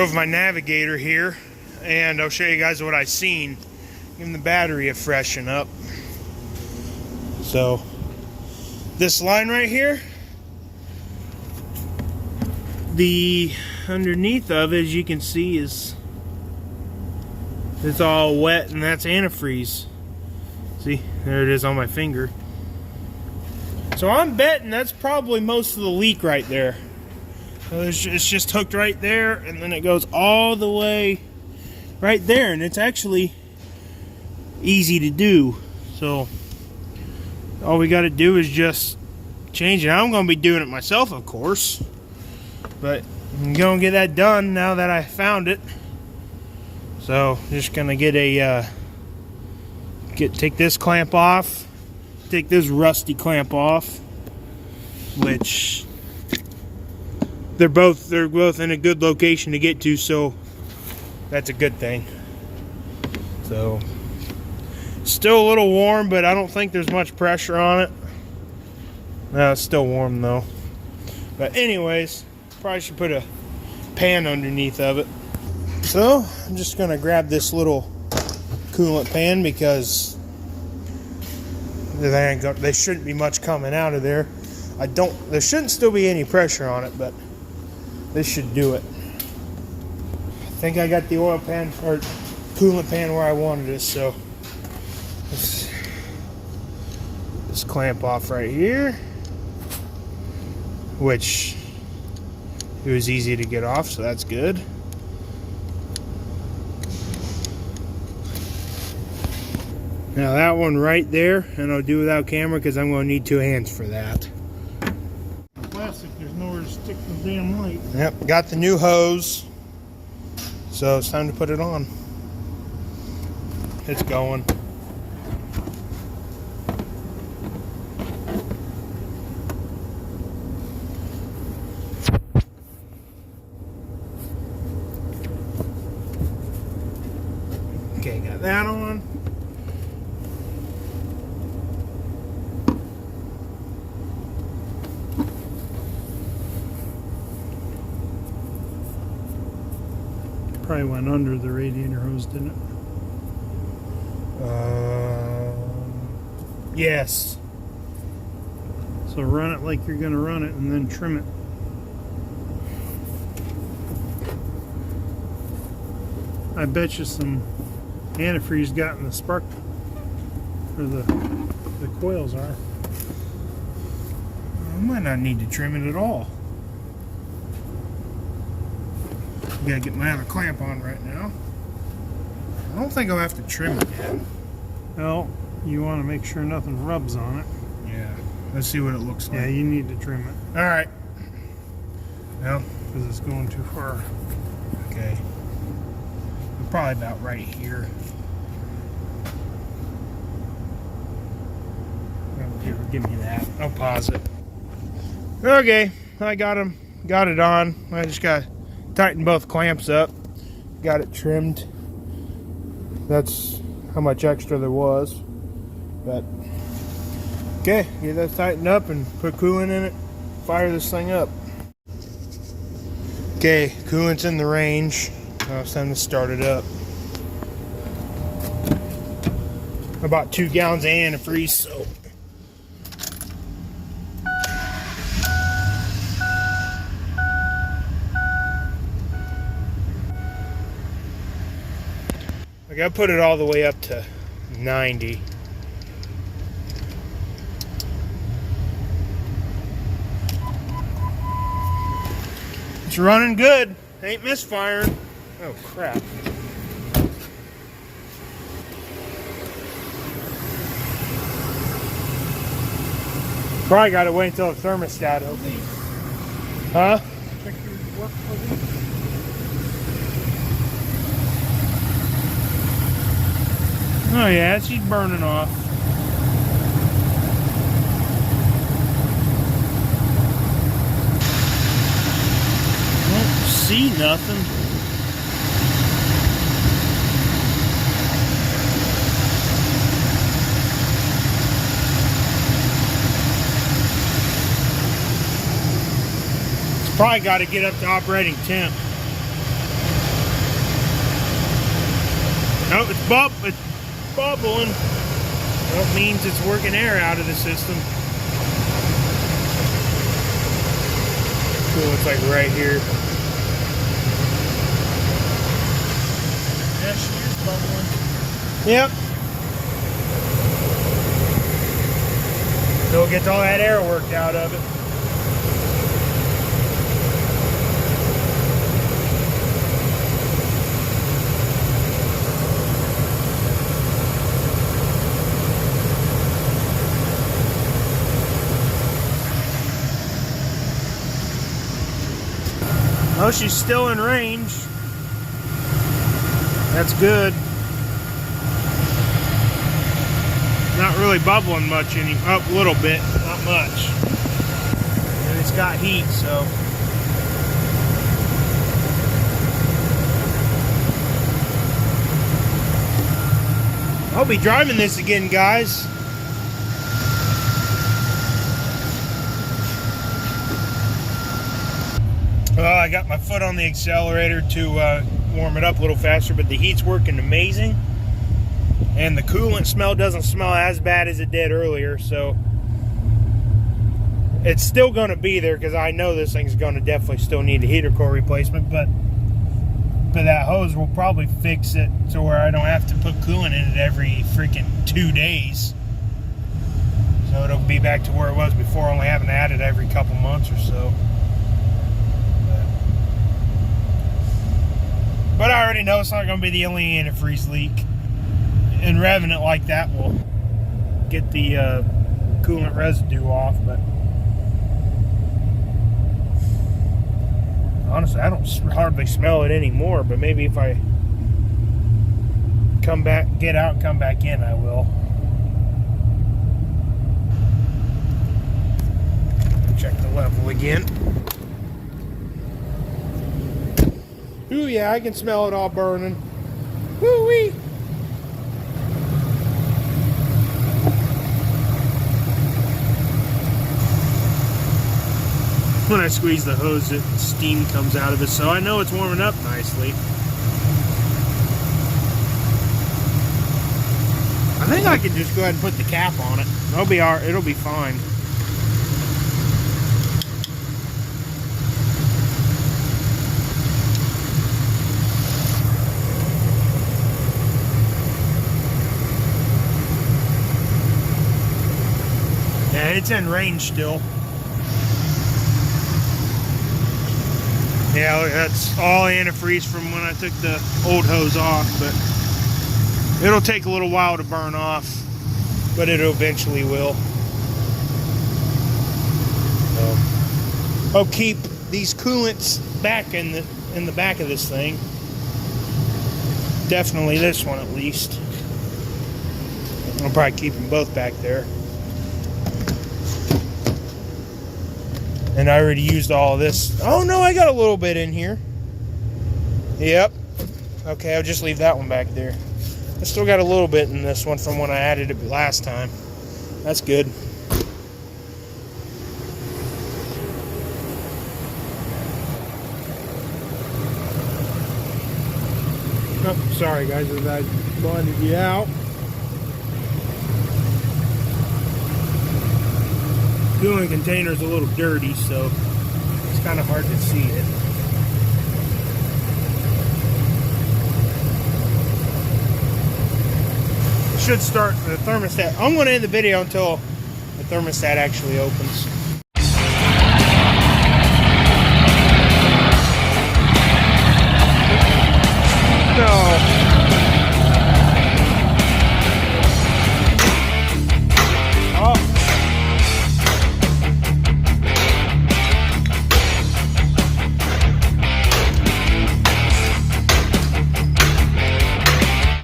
drove my Navigator here, and I'll show you guys what I've seen. Giving the battery a freshen up. So this line right here, the underneath of it, as you can see, it's all wet, and that's antifreeze. See, there it is on my finger. So I'm betting that's probably most of the leak right there. So it's just hooked right there, and then it goes all the way right there, and it's actually easy to do. So all we got to do is just change it. I'm going to be doing it myself, of course, but I'm going to get that done now that I found it. So just going to get a take this clamp off, take this rusty clamp off, which they're both in a good location to get to, so that's a good thing. So still a little warm, but I don't think there's much pressure on it. No, it's still warm though. But anyways, probably should put a pan underneath of it. So I'm just gonna grab this little coolant pan because there shouldn't be much coming out of there. There shouldn't still be any pressure on it, but this should do it. I think I got the oil pan or coolant pan where I wanted it, so let's this clamp off right here, which it was easy to get off, so that's good. Now that one right there, and I'll do without camera because I'm going to need 2 hands for that. Plastic, there's nowhere to stick the damn light. Yep, got the new hose, so it's time to put it on. It's going. Okay, got that on. Probably went under the radiator hose, didn't it? Yes. So run it like you're going to run it and then trim it. I bet you some antifreeze got in the spark, or the coils are. I might not need to trim it at all. Gotta get my other clamp on right now. I don't think I'll have to trim it yet. Well, you want to make sure nothing rubs on it. Yeah. Let's see what it looks like. Yeah, you need to trim it. Alright. Well, because it's going too far. Okay. Probably about right here. Give me that. I'll pause it. Okay, I got it on. I just got to tighten both clamps up. Got it trimmed. That's how much extra there was. But okay, get that tightened up and put coolant in it. Fire this thing up. Okay, coolant's in the range. Now it's time to start it up. About 2 gallons of antifreeze, so I gotta put it all the way up to 90. It's running good. Ain't misfiring. Oh crap. Probably gotta wait until the thermostat opens. Huh? Check your work for these. Oh yeah, she's burning off. Don't see nothing. Probably got to get up to operating temp. Oh, it's bubbling. That means it's working air out of the system. Cool, it's like right here. Yeah, she is bubbling. Yep. So it gets all that air worked out of it. Oh, she's still in range. That's good. Not really bubbling much anymore. Up a little bit, not much. And it's got heat, so. I'll be driving this again, guys. Well, I got my foot on the accelerator to warm it up a little faster, but the heat's working amazing. And the coolant smell doesn't smell as bad as it did earlier, so it's still going to be there because I know this thing's going to definitely still need a heater core replacement, but that hose will probably fix it to where I don't have to put coolant in it every freaking 2 days. So it'll be back to where it was before, only having to add it every couple months or so. But I already know it's not going to be the only antifreeze leak. And revving it like that will get the coolant residue off. But honestly, I don't hardly smell it anymore. But maybe if I come back, get out and come back in, I will. Check the level again. Ooh, yeah, I can smell it all burning. Woo-wee! When I squeeze the hose, steam comes out of it, so I know it's warming up nicely. I think I can just go ahead and put the cap on it. It'll be fine. Yeah, it's in range still. Yeah, that's all antifreeze from when I took the old hose off, but it'll take a little while to burn off, but it eventually will. So, I'll keep these coolants back in the back of this thing. Definitely this one at least. I'll probably keep them both back there. And I already used all of this. Oh no, I got a little bit in here. Yep. Okay, I'll just leave that one back there. I still got a little bit in this one from when I added it last time. That's good. Oh, sorry guys, if I blinded you out. Coolant container is a little dirty, so it's kind of hard to see it. It should start the thermostat. I'm going to end the video until the thermostat actually opens.